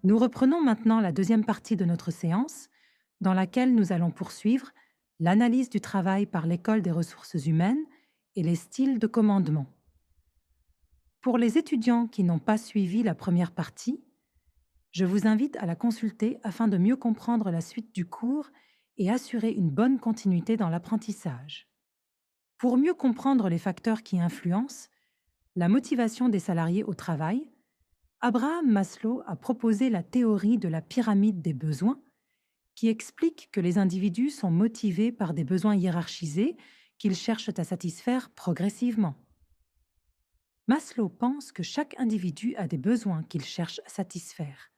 Nous reprenons maintenant la deuxième partie de notre séance, dans laquelle nous allons poursuivre l'analyse du travail par l'École des ressources humaines et les styles de commandement. Pour les étudiants qui n'ont pas suivi la première partie, je vous invite à la consulter afin de mieux comprendre la suite du cours et assurer une bonne continuité dans l'apprentissage. Pour mieux comprendre les facteurs qui influencent la motivation des salariés au travail, Abraham Maslow a proposé la théorie de la pyramide des besoins qui explique que les individus sont motivés par des besoins hiérarchisés qu'ils cherchent à satisfaire progressivement. Maslow pense que chaque individu a des besoins qu'il cherche à satisfaire.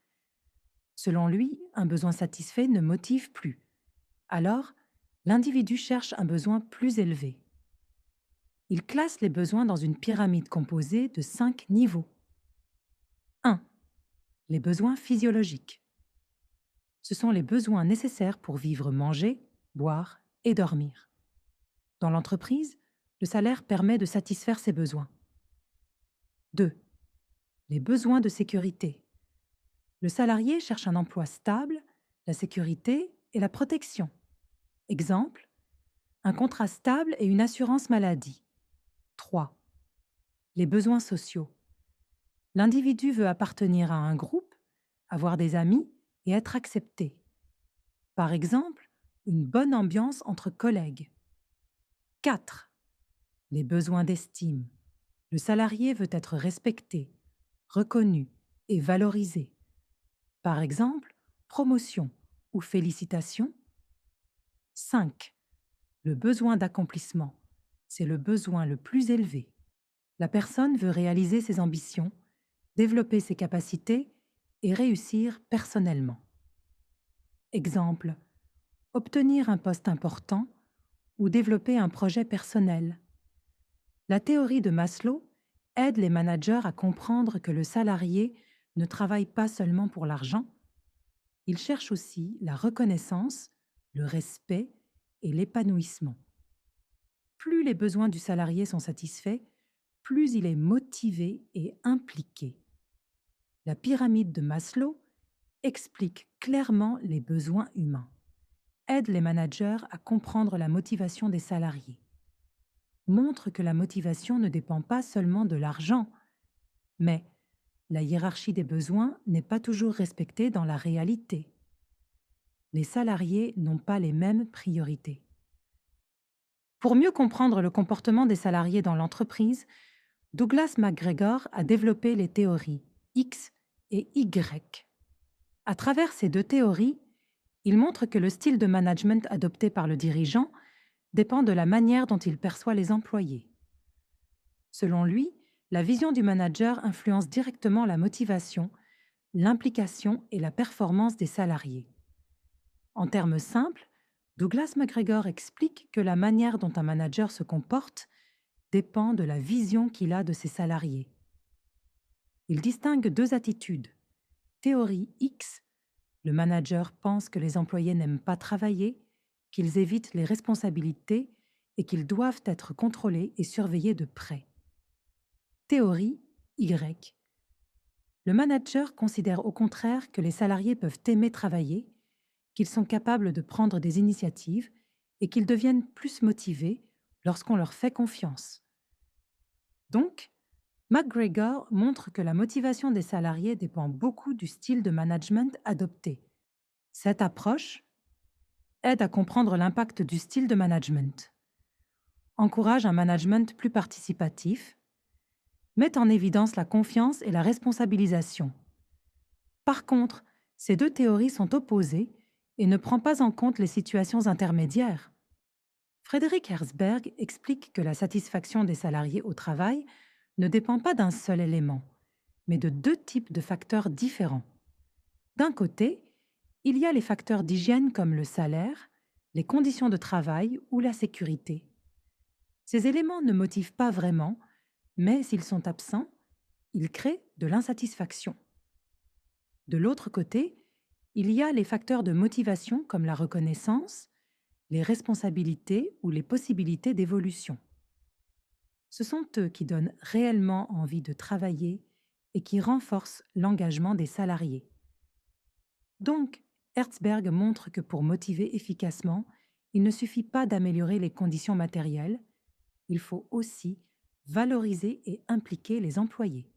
Selon lui, un besoin satisfait ne motive plus. Alors, l'individu cherche un besoin plus élevé. Il classe les besoins dans une pyramide composée de 5 niveaux. 1. Les besoins physiologiques. Ce sont les besoins nécessaires pour vivre, manger, boire et dormir. Dans l'entreprise, le salaire permet de satisfaire ces besoins. 2. Les besoins de sécurité. Le salarié cherche un emploi stable, la sécurité et la protection. Exemple, un contrat stable et une assurance maladie. 3. Les besoins sociaux. L'individu veut appartenir à un groupe, avoir des amis et être accepté. Par exemple, une bonne ambiance entre collègues. 4. Les besoins d'estime. Le salarié veut être respecté, reconnu et valorisé. Par exemple, promotion ou félicitations. 5. Le besoin d'accomplissement. C'est le besoin le plus élevé. La personne veut réaliser ses ambitions, développer ses capacités et réussir personnellement. Exemple, obtenir un poste important ou développer un projet personnel. La théorie de Maslow aide les managers à comprendre que le salarié ne travaille pas seulement pour l'argent, il cherche aussi la reconnaissance, le respect et l'épanouissement. Plus les besoins du salarié sont satisfaits, plus il est motivé et impliqué. La pyramide de Maslow explique clairement les besoins humains, aide les managers à comprendre la motivation des salariés, montre que la motivation ne dépend pas seulement de l'argent, mais la hiérarchie des besoins n'est pas toujours respectée dans la réalité. Les salariés n'ont pas les mêmes priorités. Pour mieux comprendre le comportement des salariés dans l'entreprise, Douglas McGregor a développé les théories X et Y. À travers ces deux théories, il montre que le style de management adopté par le dirigeant dépend de la manière dont il perçoit les employés. Selon lui, la vision du manager influence directement la motivation, l'implication et la performance des salariés. En termes simples, Douglas McGregor explique que la manière dont un manager se comporte dépend de la vision qu'il a de ses salariés. Il distingue deux attitudes. Théorie X, le manager pense que les employés n'aiment pas travailler, qu'ils évitent les responsabilités et qu'ils doivent être contrôlés et surveillés de près. Théorie Y, le manager considère au contraire que les salariés peuvent aimer travailler, qu'ils sont capables de prendre des initiatives et qu'ils deviennent plus motivés lorsqu'on leur fait confiance. Donc, McGregor montre que la motivation des salariés dépend beaucoup du style de management adopté. Cette approche aide à comprendre l'impact du style de management, encourage un management plus participatif, met en évidence la confiance et la responsabilisation. Par contre, ces deux théories sont opposées et ne prennent pas en compte les situations intermédiaires. Frédéric Herzberg explique que la satisfaction des salariés au travail ne dépend pas d'un seul élément, mais de deux types de facteurs différents. D'un côté, il y a les facteurs d'hygiène comme le salaire, les conditions de travail ou la sécurité. Ces éléments ne motivent pas vraiment, mais s'ils sont absents, ils créent de l'insatisfaction. De l'autre côté, il y a les facteurs de motivation comme la reconnaissance, les responsabilités ou les possibilités d'évolution. Ce sont eux qui donnent réellement envie de travailler et qui renforcent l'engagement des salariés. Donc, Herzberg montre que pour motiver efficacement, il ne suffit pas d'améliorer les conditions matérielles, il faut aussi valoriser et impliquer les employés.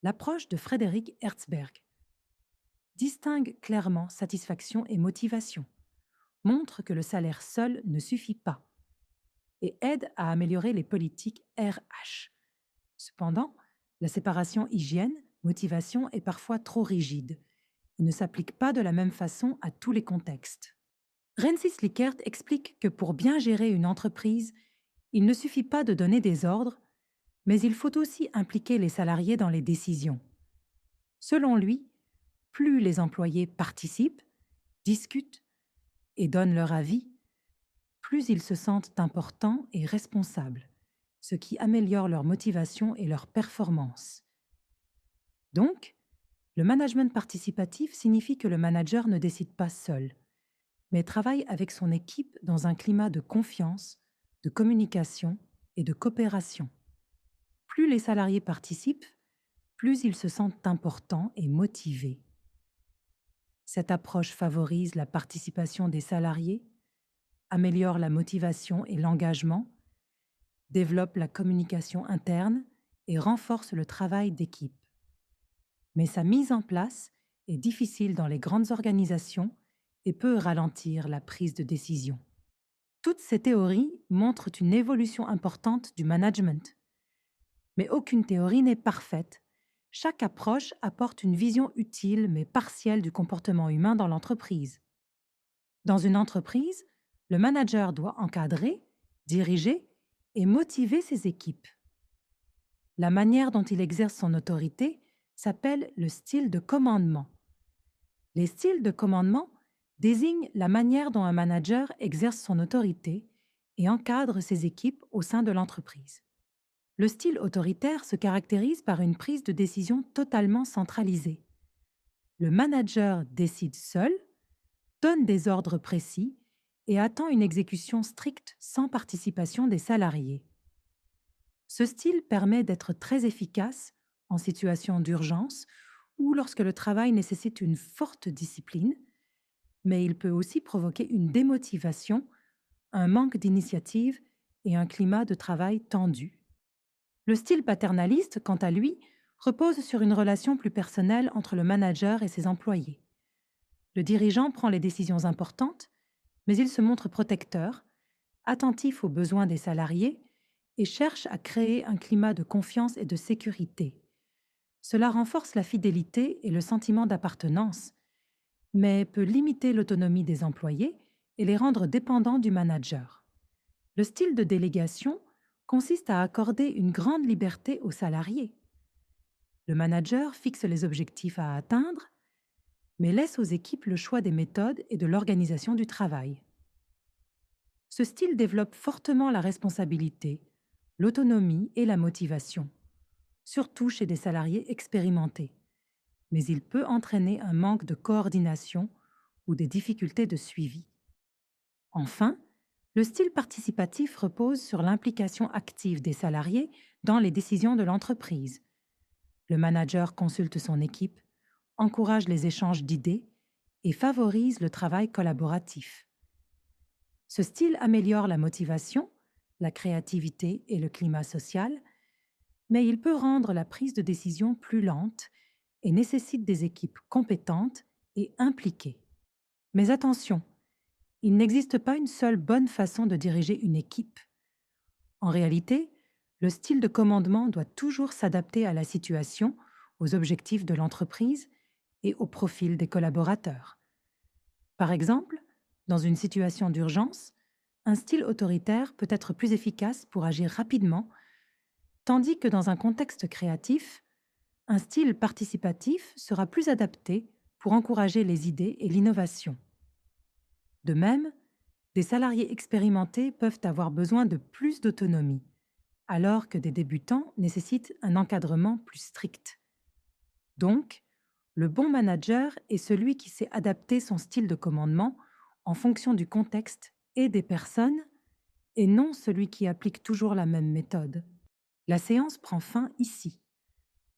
L'approche de Frédéric Herzberg distingue clairement satisfaction et motivation, montre que le salaire seul ne suffit pas et aide à améliorer les politiques RH. Cependant, la séparation hygiène-motivation est parfois trop rigide et ne s'applique pas de la même façon à tous les contextes. Rensis Likert explique que pour bien gérer une entreprise, il ne suffit pas de donner des ordres, mais il faut aussi impliquer les salariés dans les décisions. Selon lui, plus les employés participent, discutent et donnent leur avis, plus ils se sentent importants et responsables, ce qui améliore leur motivation et leur performance. Donc, le management participatif signifie que le manager ne décide pas seul, mais travaille avec son équipe dans un climat de confiance, de communication et de coopération. Plus les salariés participent, plus ils se sentent importants et motivés. Cette approche favorise la participation des salariés, améliore la motivation et l'engagement, développe la communication interne et renforce le travail d'équipe. Mais sa mise en place est difficile dans les grandes organisations et peut ralentir la prise de décision. Toutes ces théories montrent une évolution importante du management. Mais aucune théorie n'est parfaite. Chaque approche apporte une vision utile mais partielle du comportement humain dans l'entreprise. Dans une entreprise, le manager doit encadrer, diriger et motiver ses équipes. La manière dont il exerce son autorité s'appelle le style de commandement. Les styles de commandement désignent la manière dont un manager exerce son autorité et encadre ses équipes au sein de l'entreprise. Le style autoritaire se caractérise par une prise de décision totalement centralisée. Le manager décide seul, donne des ordres précis et attend une exécution stricte sans participation des salariés. Ce style permet d'être très efficace en situation d'urgence ou lorsque le travail nécessite une forte discipline, mais il peut aussi provoquer une démotivation, un manque d'initiative et un climat de travail tendu. Le style paternaliste, quant à lui, repose sur une relation plus personnelle entre le manager et ses employés. Le dirigeant prend les décisions importantes, mais il se montre protecteur, attentif aux besoins des salariés et cherche à créer un climat de confiance et de sécurité. Cela renforce la fidélité et le sentiment d'appartenance, mais peut limiter l'autonomie des employés et les rendre dépendants du manager. Le style de délégation consiste à accorder une grande liberté aux salariés. Le manager fixe les objectifs à atteindre, mais laisse aux équipes le choix des méthodes et de l'organisation du travail. Ce style développe fortement la responsabilité, l'autonomie et la motivation, surtout chez des salariés expérimentés, mais il peut entraîner un manque de coordination ou des difficultés de suivi. Enfin, le style participatif repose sur l'implication active des salariés dans les décisions de l'entreprise. Le manager consulte son équipe, encourage les échanges d'idées et favorise le travail collaboratif. Ce style améliore la motivation, la créativité et le climat social, mais il peut rendre la prise de décision plus lente et nécessite des équipes compétentes et impliquées. Mais attention, il n'existe pas une seule bonne façon de diriger une équipe. En réalité, le style de commandement doit toujours s'adapter à la situation, aux objectifs de l'entreprise et au profil des collaborateurs. Par exemple, dans une situation d'urgence, un style autoritaire peut être plus efficace pour agir rapidement, tandis que dans un contexte créatif, un style participatif sera plus adapté pour encourager les idées et l'innovation. De même, des salariés expérimentés peuvent avoir besoin de plus d'autonomie, alors que des débutants nécessitent un encadrement plus strict. Donc, le bon manager est celui qui sait adapter son style de commandement en fonction du contexte et des personnes, et non celui qui applique toujours la même méthode. La séance prend fin ici.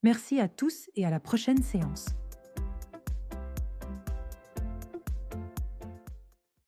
Merci à tous et à la prochaine séance.